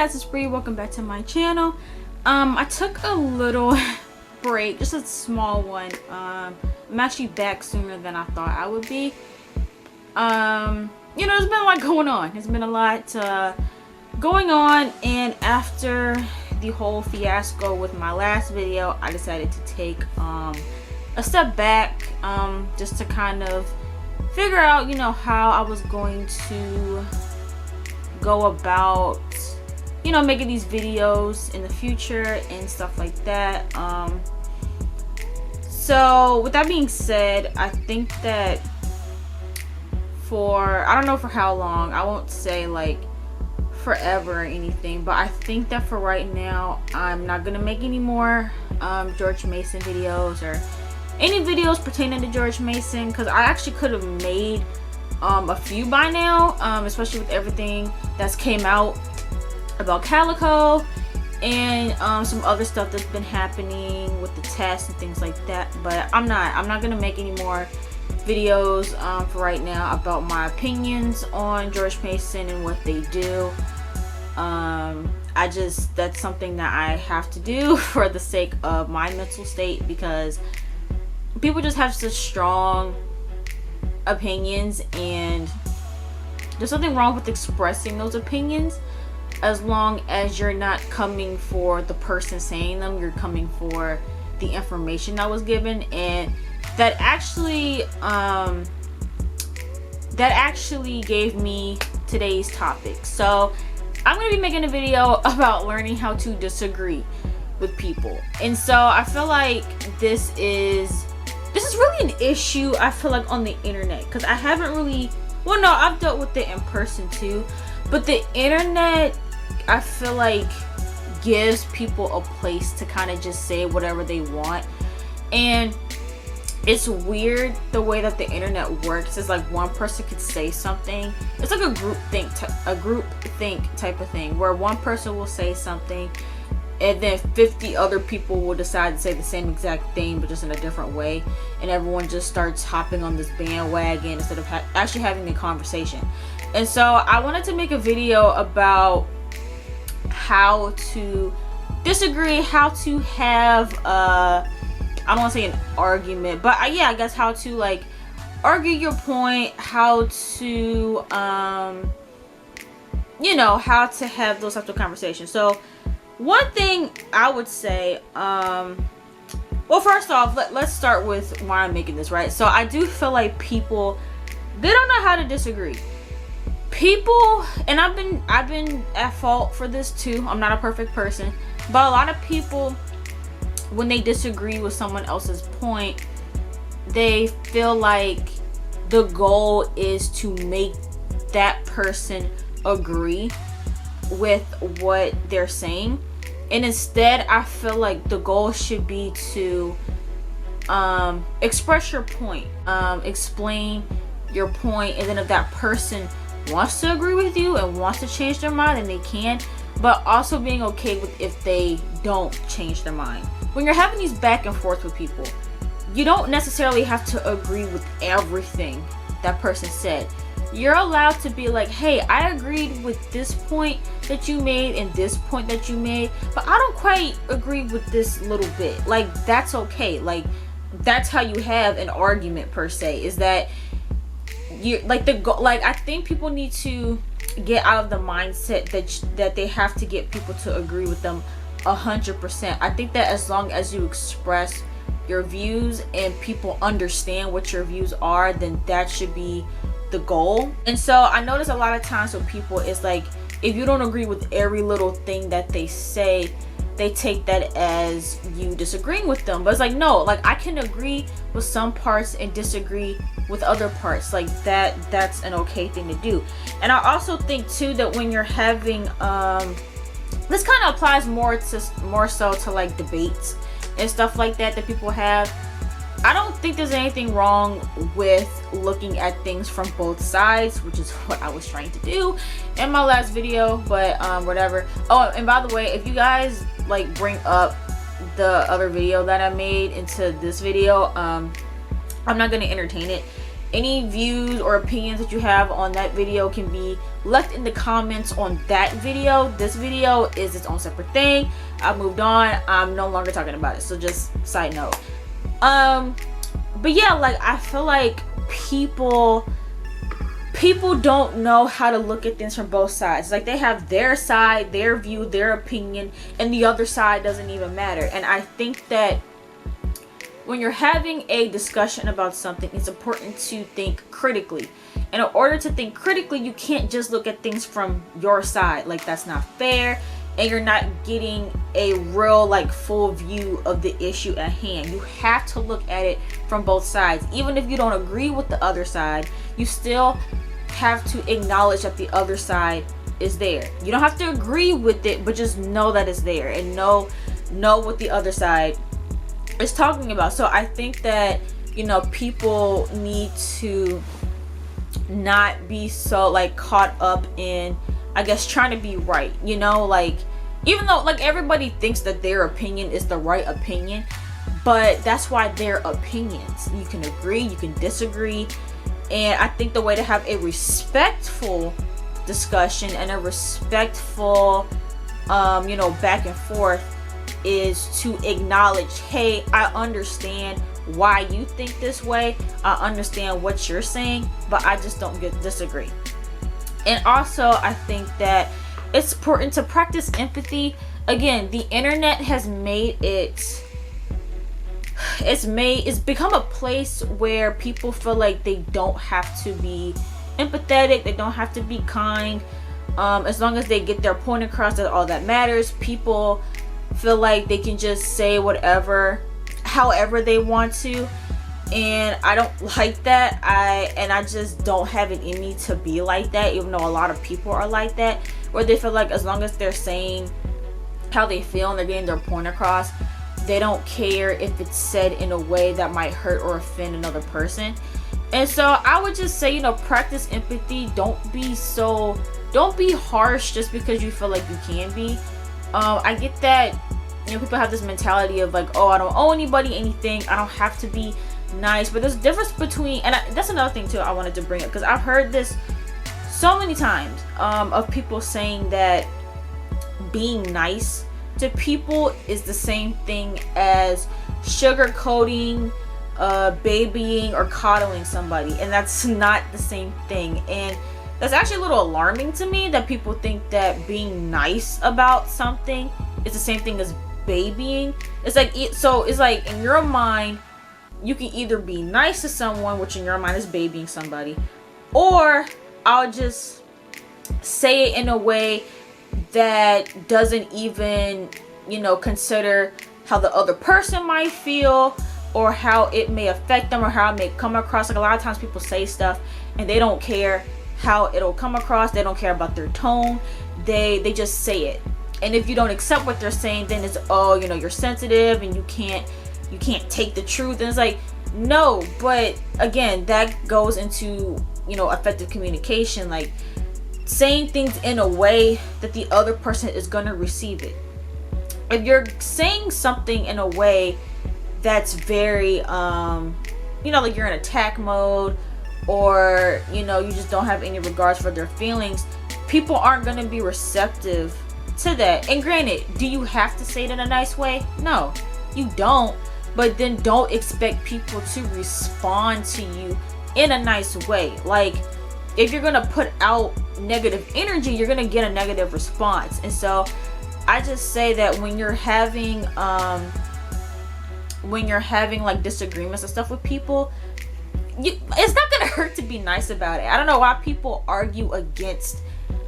guys, it's Bree. Welcome back to my channel. I took a little break, just a small one. I'm actually back sooner than I thought I would be. There's been a lot going on. There's been a lot going on, and after the whole fiasco with my last video, I decided to take a step back, just to kind of figure out, how I was going to go about, making these videos in the future and stuff like that. So with that being said, I think that I don't know for how long, I won't say like forever or anything, but I think that for right now, I'm not gonna make any more George Mason videos or any videos pertaining to George Mason, because I actually could have made a few by now, especially with everything that's came out about Calico and some other stuff that's been happening with the tests and things like that. But I'm not gonna make any more videos for right now about my opinions on George Mason and what they do. That's something that I have to do for the sake of my mental state, because people just have such strong opinions, and there's nothing wrong with expressing those opinions as long as you're not coming for the person saying them. You're coming for the information that was given, and that actually gave me today's topic. So I'm going to be making a video about learning how to disagree with people. And so I feel like this is really an issue, I feel like, on the internet, because I haven't really, well, no, I've dealt with it in person too, but the internet, I feel like, gives people a place to kind of just say whatever they want. And it's weird the way that the internet works. It's like one person could say something. It's like a group think type of thing, where one person will say something and then 50 other people will decide to say the same exact thing but just in a different way, and everyone just starts hopping on this bandwagon instead of actually having a conversation. And so I wanted to make a video about how to disagree, how to have I don't want to say an argument, but I guess how to like argue your point, how to how to have those types of conversations. So one thing I would say, well, first off, let's start with why I'm making this, right? So I do feel like people, they don't know how to disagree. People, and I've been at fault for this too. I'm not a perfect person, but a lot of people, when they disagree with someone else's point, they feel like the goal is to make that person agree with what they're saying. And instead, I feel like the goal should be to express your point, explain your point, and then if that person wants to agree with you and wants to change their mind, then they can, but also being okay with if they don't change their mind. When you're having these back and forth with people, you don't necessarily have to agree with everything that person said. You're allowed to be like, hey, I agreed with this point that you made and this point that you made, but I don't quite agree with this little bit. Like, that's okay. Like, that's how you have an argument, per se, is that you like I think people need to get out of the mindset that they have to get people to agree with them 100%. I think that as long as you express your views and people understand what your views are, then that should be the goal. And so I notice a lot of times with people, it's like, if you don't agree with every little thing that they say, they take that as you disagreeing with them. But it's like, no, like, I can agree with some parts and disagree with other parts. Like, that's an okay thing to do. And I also think too that when you're having this kind of applies more so to like debates and stuff like that people have. I don't think there's anything wrong with looking at things from both sides, which is what I was trying to do in my last video, but whatever. Oh, and by the way, if you guys like bring up the other video that I made into this video, I'm not going to entertain it. any views or opinions that you have on that video can be left in the comments on that video. This video is its own separate thing. I've moved on. I'm no longer talking about it. So just side note. But yeah, like I feel like people don't know how to look at things from both sides. Like they have their side, their view, their opinion, and the other side doesn't even matter. And I think that when you're having a discussion about something, it's important to think critically. And in order to think critically, you can't just look at things from your side. Like that's not fair, and you're not getting a real like full view of the issue at hand. You have to look at it from both sides. Even if you don't agree with the other side, you still have to acknowledge that the other side is there. You don't have to agree with it, but just know that it's there and know what the other side is talking about. So I think that, you know, people need to not be so like caught up in, I guess, trying to be right, you know, like even though like everybody thinks that their opinion is the right opinion, but that's why they're opinions. You can agree, you can disagree, and I think the way to have a respectful discussion and a respectful you know, back and forth is to acknowledge, hey, I understand why you think this way, I understand what you're saying, but I just don't disagree. And also I think that it's important to practice empathy. Again, the internet has made it's become a place where people feel like they don't have to be empathetic, they don't have to be kind, as long as they get their point across, that's all that matters. People feel like they can just say whatever however they want to, and I don't like that. I just don't have it in me to be like that, even though a lot of people are like that, where they feel like as long as they're saying how they feel and they're getting their point across, they don't care if it's said in a way that might hurt or offend another person. And so I would just say, you know, practice empathy. Don't be harsh just because you feel like you can be. I get that, you know, people have this mentality of like, oh, I don't owe anybody anything, I don't have to be nice. But there's a difference between, and that's another thing too I wanted to bring up, because I've heard this so many times, of people saying that being nice to people is the same thing as sugarcoating, babying, or coddling somebody, and that's not the same thing. And that's actually a little alarming to me, that people think that being nice about something is the same thing as babying. It's like, so it's like in your mind you can either be nice to someone, which in your mind is babying somebody, or I'll just say it in a way that doesn't even, you know, consider how the other person might feel or how it may affect them or how it may come across. Like a lot of times people say stuff and they don't care how it'll come across, they don't care about their tone, they just say it. And if you don't accept what they're saying, then it's, oh, you know, you're sensitive and you can't take the truth. And it's like, no. But again, that goes into, you know, effective communication, like saying things in a way that the other person is going to receive it. If you're saying something in a way that's very you know, like you're in attack mode, or, you know, you just don't have any regards for their feelings, people aren't going to be receptive to that. And granted, do you have to say it in a nice way? No, you don't. But then don't expect people to respond to you in a nice way. Like, if you're gonna put out negative energy, you're gonna get a negative response. And so I just say that when you're having like disagreements and stuff with people, it's not gonna hurt to be nice about it. I don't know why people argue against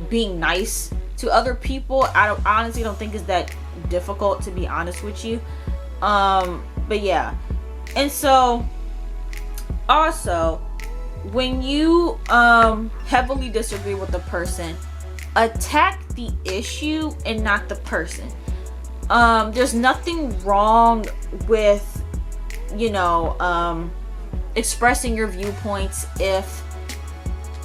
being nice to other people. I honestly don't think it's that difficult, to be honest with you. But yeah. And so also, when you heavily disagree with the person, attack the issue and not the person. There's nothing wrong with, you know, expressing your viewpoints if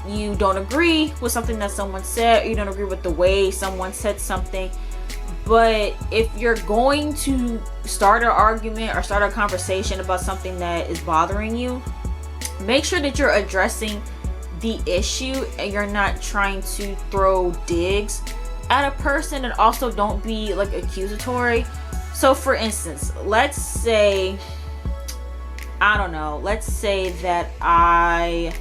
you don't agree with something that someone said, or you don't agree with the way someone said something. But if you're going to start an argument or start a conversation about something that is bothering you, make sure that you're addressing the issue and you're not trying to throw digs at a person, and also don't be like accusatory. So for instance, let's say, I don't know, let's say that I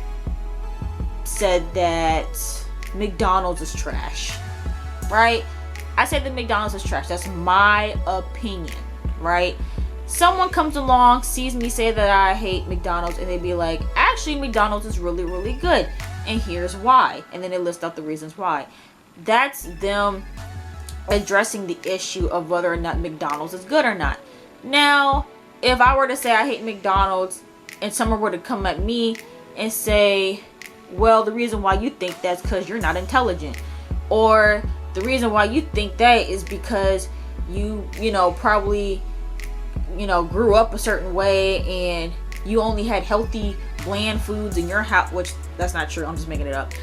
said that McDonald's is trash, right? I said that McDonald's is trash. That's my opinion, right? Someone comes along, sees me say that I hate McDonald's, and they be like, actually McDonald's is really, really good, and here's why. And then they list out the reasons why. That's them addressing the issue of whether or not McDonald's is good or not. Now, if I were to say I hate McDonald's and someone were to come at me and say, well, the reason why you think that's because you're not intelligent, or the reason why you think that is because you know, probably, you know, grew up a certain way and you only had healthy, bland foods in your house, which that's not true, I'm just making it up.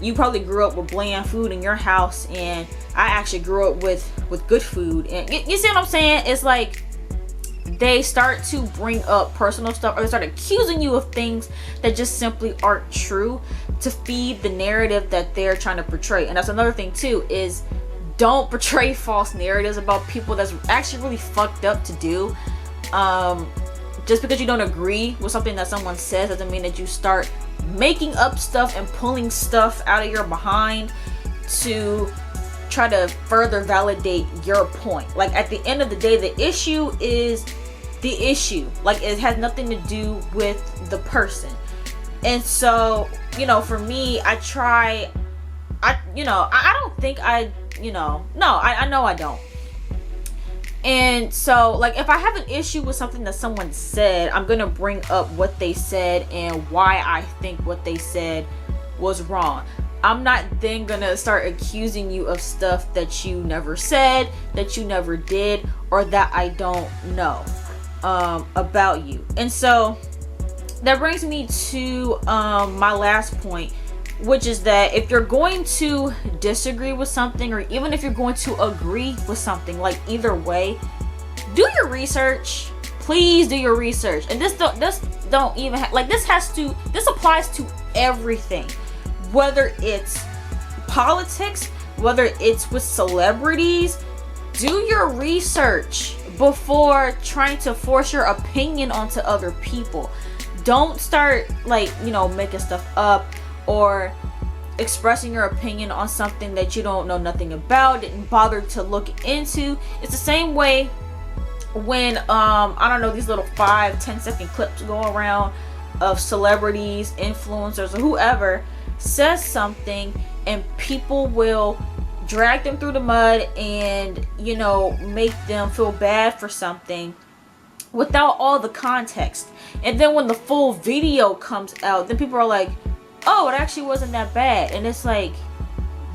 You probably grew up with bland food in your house, and I actually grew up with good food. And you see what I'm saying? It's like they start to bring up personal stuff, or they start accusing you of things that just simply aren't true to feed the narrative that they're trying to portray. And that's another thing too, is don't portray false narratives about people. That's actually really fucked up to do. Just because you don't agree with something that someone says doesn't mean that you start making up stuff and pulling stuff out of your behind to try to further validate your point. Like, at the end of the day, the issue is the issue. Like, it has nothing to do with the person. And so, you know, for me, I don't think I know I don't. And so, like, if I have an issue with something that someone said, I'm gonna bring up what they said and why I think what they said was wrong. I'm not then gonna start accusing you of stuff that you never said, that you never did, or that I don't know about you. And so that brings me to my last point, which is that if you're going to disagree with something, or even if you're going to agree with something, like, either way, do your research. Please do your research. And this applies to everything, whether it's politics, whether it's with celebrities. Do your research before trying to force your opinion onto other people. Don't start, like, you know, making stuff up or expressing your opinion on something that you don't know nothing about, didn't bother to look into. It's the same way when I don't know, these little 5-10 second clips go around of celebrities, influencers, or whoever says something, and people will drag them through the mud and, you know, make them feel bad for something without all the context. And then when the full video comes out, then people are like, oh, it actually wasn't that bad. And it's like,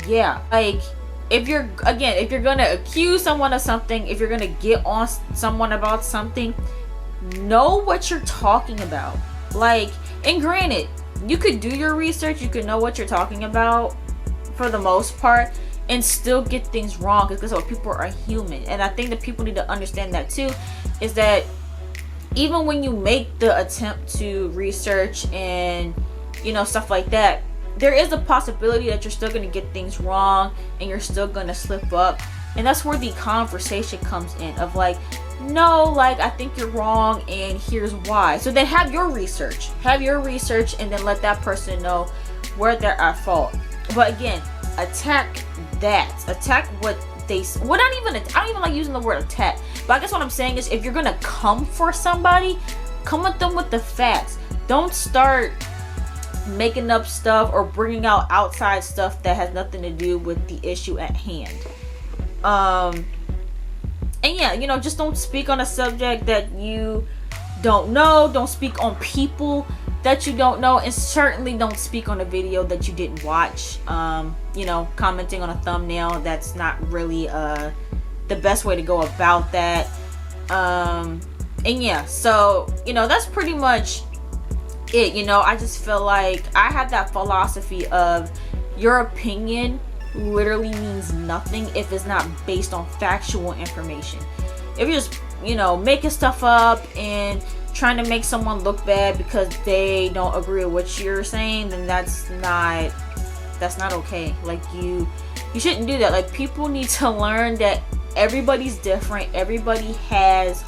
yeah, like, if you're gonna accuse someone of something, if you're gonna get on someone about something, know what you're talking about. Like, and granted, you could do your research, you could know what you're talking about for the most part, and still get things wrong, because people are human. And I think that people need to understand that too, is that even when you make the attempt to research and, you know, stuff like that, there is a possibility that you're still going to get things wrong and you're still going to slip up. And that's where the conversation comes in, of like, no, like, I think you're wrong and here's why. So then have your research, and then let that person know where they're at fault. But again, attack what they, well, I don't even like using the word attack, but I guess what I'm saying is, if you're gonna come for somebody, come at them with the facts. Don't start making up stuff or bringing out outside stuff that has nothing to do with the issue at hand. And yeah, you know, just don't speak on a subject that you don't know. Don't speak on people that you don't know, and certainly don't speak on a video that you didn't watch. You know, commenting on a thumbnail, that's not really the best way to go about that. And yeah, so, you know, that's pretty much it. You know, I just feel like I have that philosophy of, your opinion literally means nothing if it's not based on factual information. If you're just, you know, making stuff up and trying to make someone look bad because they don't agree with what you're saying, then that's not okay. Like, you shouldn't do that. Like, people need to learn that everybody's different. Everybody has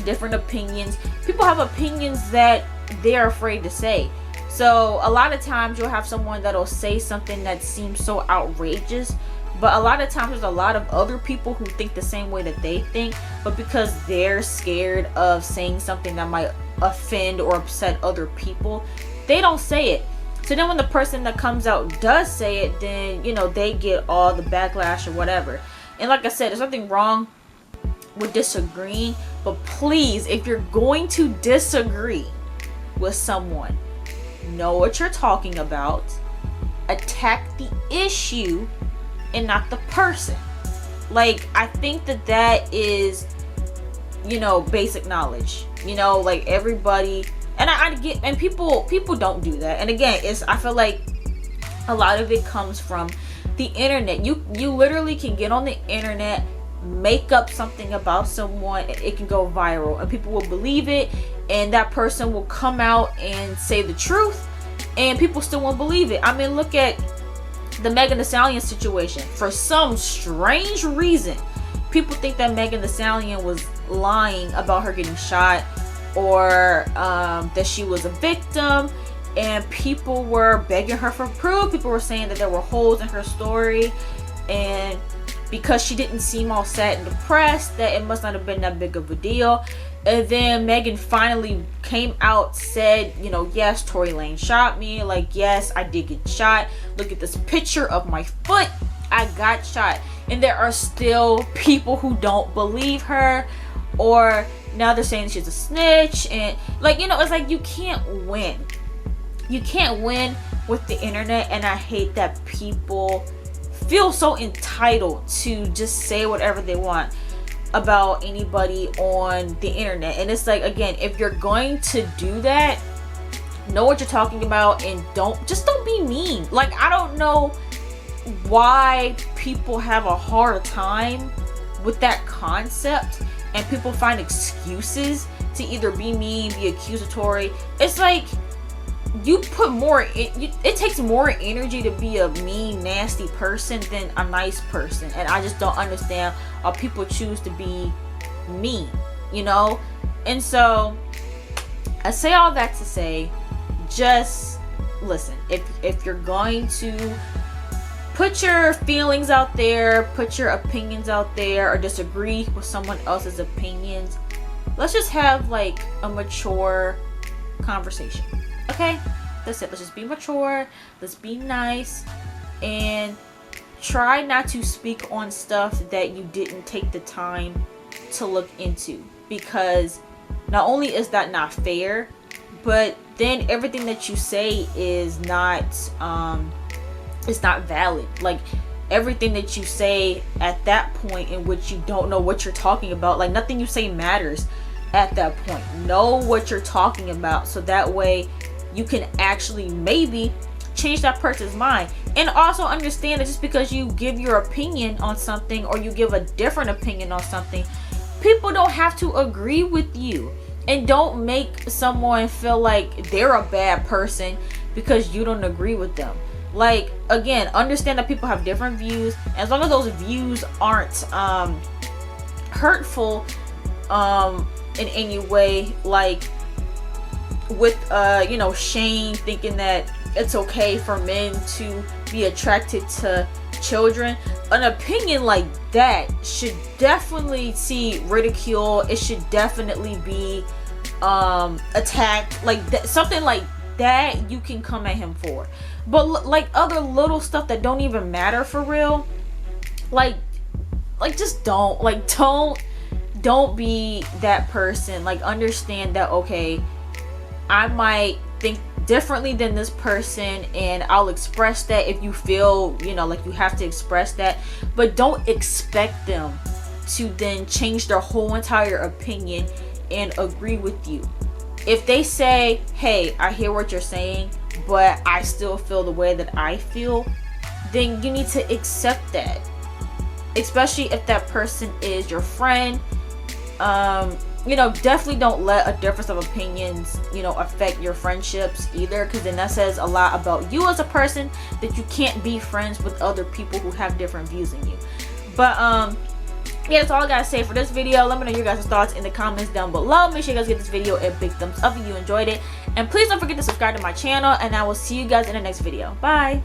different opinions. People have opinions that they're afraid to say. So a lot of times you'll have someone that'll say something that seems so outrageous, but a lot of times there's a lot of other people who think the same way that they think, but because they're scared of saying something that might offend or upset other people, they don't say it. So then when the person that comes out does say it, then, you know, they get all the backlash or whatever. And like I said, there's nothing wrong with disagreeing, but please, if you're going to disagree with someone, know what you're talking about, attack the issue and not the person. Like, I think that is, you know, basic knowledge. You know, like, everybody, and I get, and people don't do that. And again, I feel like a lot of it comes from the internet. You literally can get on the internet, make up something about someone, it can go viral and people will believe it, and that person will come out and say the truth and people still won't believe it. I mean, look at the Megan Thee Stallion situation. For some strange reason, people think that Megan Thee Stallion was lying about her getting shot, or that she was a victim, and people were begging her for proof. People were saying that there were holes in her story, and because she didn't seem all sad and depressed, that it must not have been that big of a deal. And then Megan finally came out, said, you know, yes, Tory Lanez shot me. Like, yes, I did get shot. Look at this picture of my foot. I got shot. And there are still people who don't believe her, or now they're saying she's a snitch. And, like, you know, it's like, you can't win. You can't win with the internet. And I hate that people feel so entitled to just say whatever they want about anybody on the internet. And it's like, again, if you're going to do that, know what you're talking about, and don't be mean. Like, I don't know why people have a hard time with that concept, and people find excuses to either be mean, be accusatory. It's like, you put more, it takes more energy to be a mean, nasty person than a nice person. And I just don't understand how people choose to be mean, you know? And so I say all that to say, just listen. If you're going to put your feelings out there, put your opinions out there, or disagree with someone else's opinions, let's just have like a mature conversation. Okay, that's it. Let's just be mature. Let's be nice, and try not to speak on stuff that you didn't take the time to look into, because not only is that not fair, but then everything that you say is not it's not valid. Like, everything that you say at that point in which you don't know what you're talking about, like, nothing you say matters at that point. Know what you're talking about, so that way you can actually maybe change that person's mind. And also understand that just because you give your opinion on something, or you give a different opinion on something, people don't have to agree with you. And don't make someone feel like they're a bad person because you don't agree with them. Like, again, understand that people have different views. As long as those views aren't hurtful in any way, like with you know, Shane thinking that it's okay for men to be attracted to children. An opinion like that should definitely see ridicule. It should definitely be attacked. Like that, something like that you can come at him for. But like other little stuff that don't even matter for real, like just don't be that person. Like, understand that, okay, I might think differently than this person, and I'll express that if you feel, you know, like you have to express that, but don't expect them to then change their whole entire opinion and agree with you. If they say, hey, I hear what you're saying, but I still feel the way that I feel, then you need to accept that. Especially if that person is your friend, you know, definitely don't let a difference of opinions, you know, affect your friendships either, because then that says a lot about you as a person, that you can't be friends with other people who have different views than you. But yeah, that's all I gotta say for this video. Let me know your guys' thoughts in the comments down below. Make sure you guys give this video a big thumbs up if you enjoyed it, and please don't forget to subscribe to my channel, and I will see you guys in the next video. Bye.